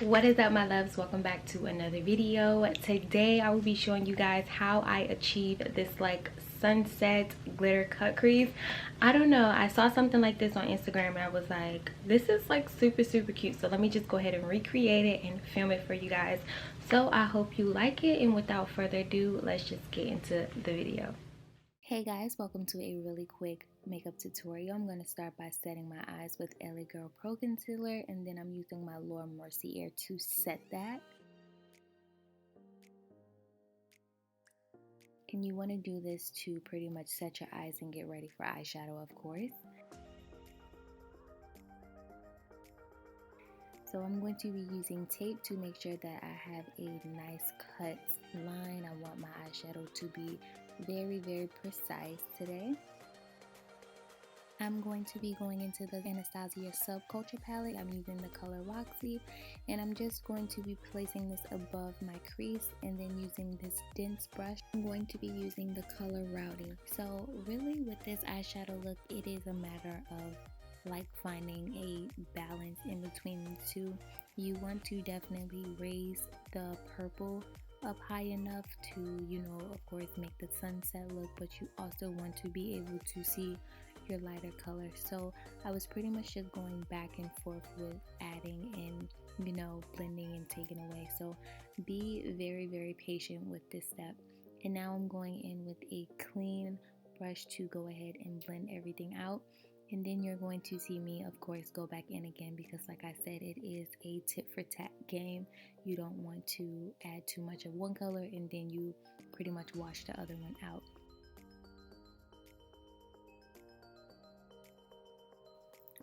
What is up, my loves? Welcome back to another video. Today I will be showing you guys how I achieve this like sunset glitter cut crease. I don't know, I saw something like this on Instagram and I was like, this is like super cute, so let me just go ahead and recreate it and film it for you guys. So I hope you like it, and without further ado, let's just get into the video. Hey guys, welcome to a really quick makeup tutorial. I'm going to start by setting my eyes with LA Girl Pro Concealer, and then I'm using my Laura Mercier to set that. And you want to do this to pretty much set your eyes and get ready for eyeshadow, of course. So I'm going to be using tape to make sure that I have a nice cut line. I want my eyeshadow to be very precise today. I'm going to be going into the Anastasia Subculture palette. I'm using the color Roxy, and I'm just going to be placing this above my crease, and then using this dense brush, I'm going to be using the color Rowdy. So really with this eyeshadow look, it is a matter of like finding a balance in between the two. You want to definitely raise the purple up high enough to, you know, of course make the sunset look, but you also want to be able to see your lighter color. So I was pretty much just going back and forth with adding and, you know, blending and taking away. So be very patient with this step. And now I'm going in with a clean brush to go ahead and blend everything out. And then you're going to see me, of course, go back in again, because like I said, it is a tit for tat game. You don't want to add too much of one color and then you pretty much wash the other one out.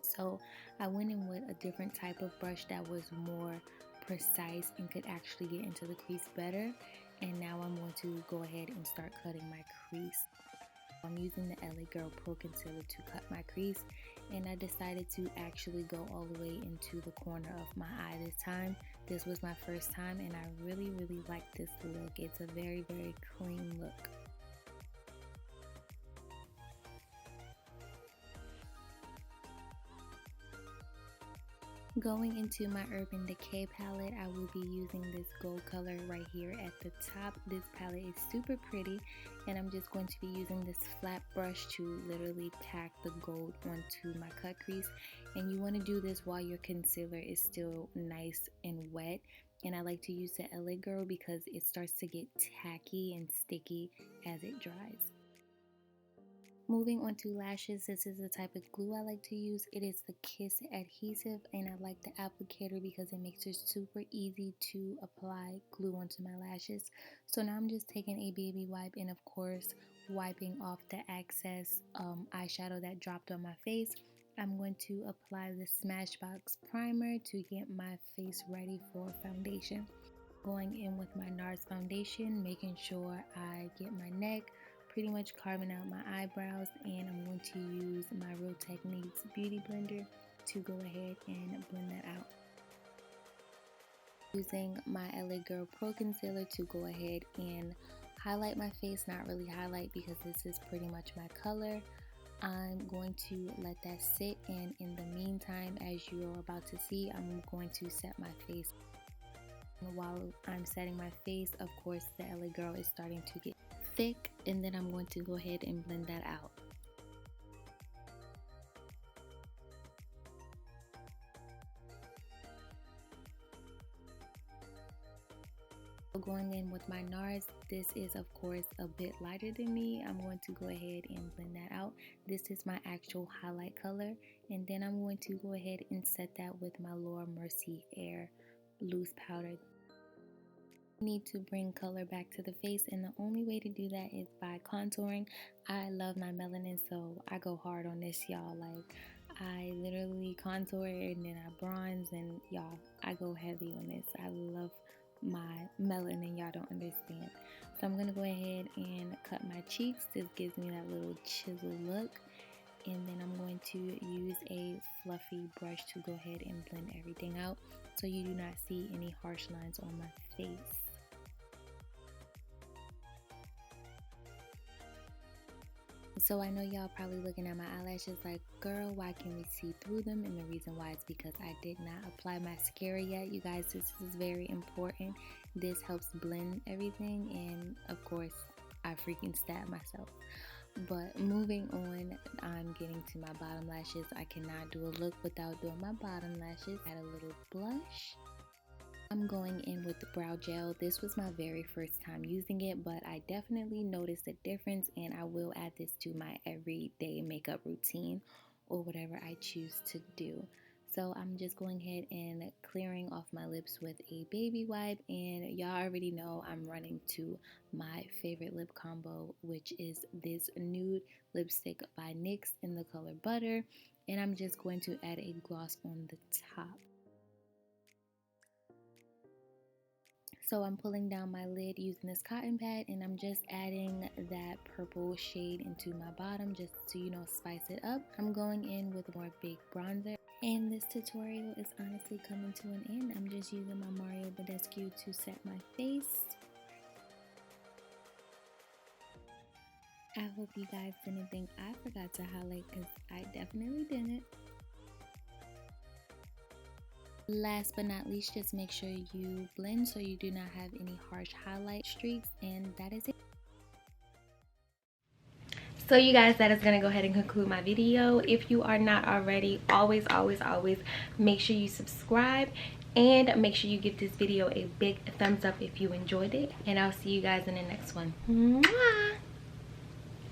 So I went in with a different type of brush that was more precise and could actually get into the crease better. And now I'm going to go ahead and start cutting my crease. I'm using the LA Girl Pro Concealer to cut my crease, and I decided to actually go all the way into the corner of my eye this time. This was my first time and I really like this look. It's a very clean look. Going into my Urban Decay palette, I will be using this gold color right here at the top. This palette is super pretty, and I'm just going to be using this flat brush to literally pack the gold onto my cut crease. And you want to do this while your concealer is still nice and wet. And I like to use the LA Girl because it starts to get tacky and sticky as it dries. Moving on to lashes, this is the type of glue I like to use. It is the Kiss adhesive, and I like the applicator because it makes it super easy to apply glue onto my lashes. So now I'm just taking a baby wipe and of course wiping off the excess eyeshadow that dropped on my face. I'm going to apply the Smashbox primer to get my face ready for foundation. Going in with my NARS foundation, making sure I get my neck, pretty much carving out my eyebrows, and I'm going to use my Real Techniques Beauty Blender to go ahead and blend that out. Using my LA Girl Pro Concealer to go ahead and highlight my face, not really highlight because this is pretty much my color. I'm going to let that sit, and in the meantime, as you're about to see, I'm going to set my face. While I'm setting my face, of course, the LA Girl is starting to get thick, and then I'm going to go ahead and blend that out. Going in with my NARS, this is of course a bit lighter than me. I'm going to go ahead and blend that out. This is my actual highlight color, and then I'm going to go ahead and set that with my Laura Mercier loose powder. Need to bring color back to the face, and the only way to do that is by contouring. I love my melanin, so I go hard on this, y'all. Like, I literally contour and then I bronze, and y'all, I go heavy on this. I love my melanin, y'all don't understand. So I'm gonna go ahead and cut my cheeks. This gives me that little chisel look, and then I'm going to use a fluffy brush to go ahead and blend everything out so you do not see any harsh lines on my face. So I know y'all probably looking at my eyelashes like, girl, why can we see through them? And the reason why is because I did not apply mascara yet. You guys, this is very important. This helps blend everything, and of course I freaking stabbed myself. But moving on, I'm getting to my bottom lashes. I cannot do a look without doing my bottom lashes. Add a little blush. I'm going in with the brow gel. This was my very first time using it, but I definitely noticed a difference, and I will add this to my everyday makeup routine or whatever I choose to do. So I'm just going ahead and clearing off my lips with a baby wipe, and y'all already know I'm running to my favorite lip combo, which is this nude lipstick by NYX in the color Butter, and I'm just going to add a gloss on the top. So I'm pulling down my lid using this cotton pad, and I'm just adding that purple shade into my bottom just to, you know, spice it up. I'm going in with more big bronzer, and this tutorial is honestly coming to an end. I'm just using my Mario Badescu to set my face. I hope you guys didn't think I forgot to highlight, because I definitely didn't. Last but not least, just make sure you blend so you do not have any harsh highlight streaks, and that is it. So you guys, that is going to go ahead and conclude my video. If you are not already, always make sure you subscribe, and make sure you give this video a big thumbs up if you enjoyed it, and I'll see you guys in the next one. Mwah!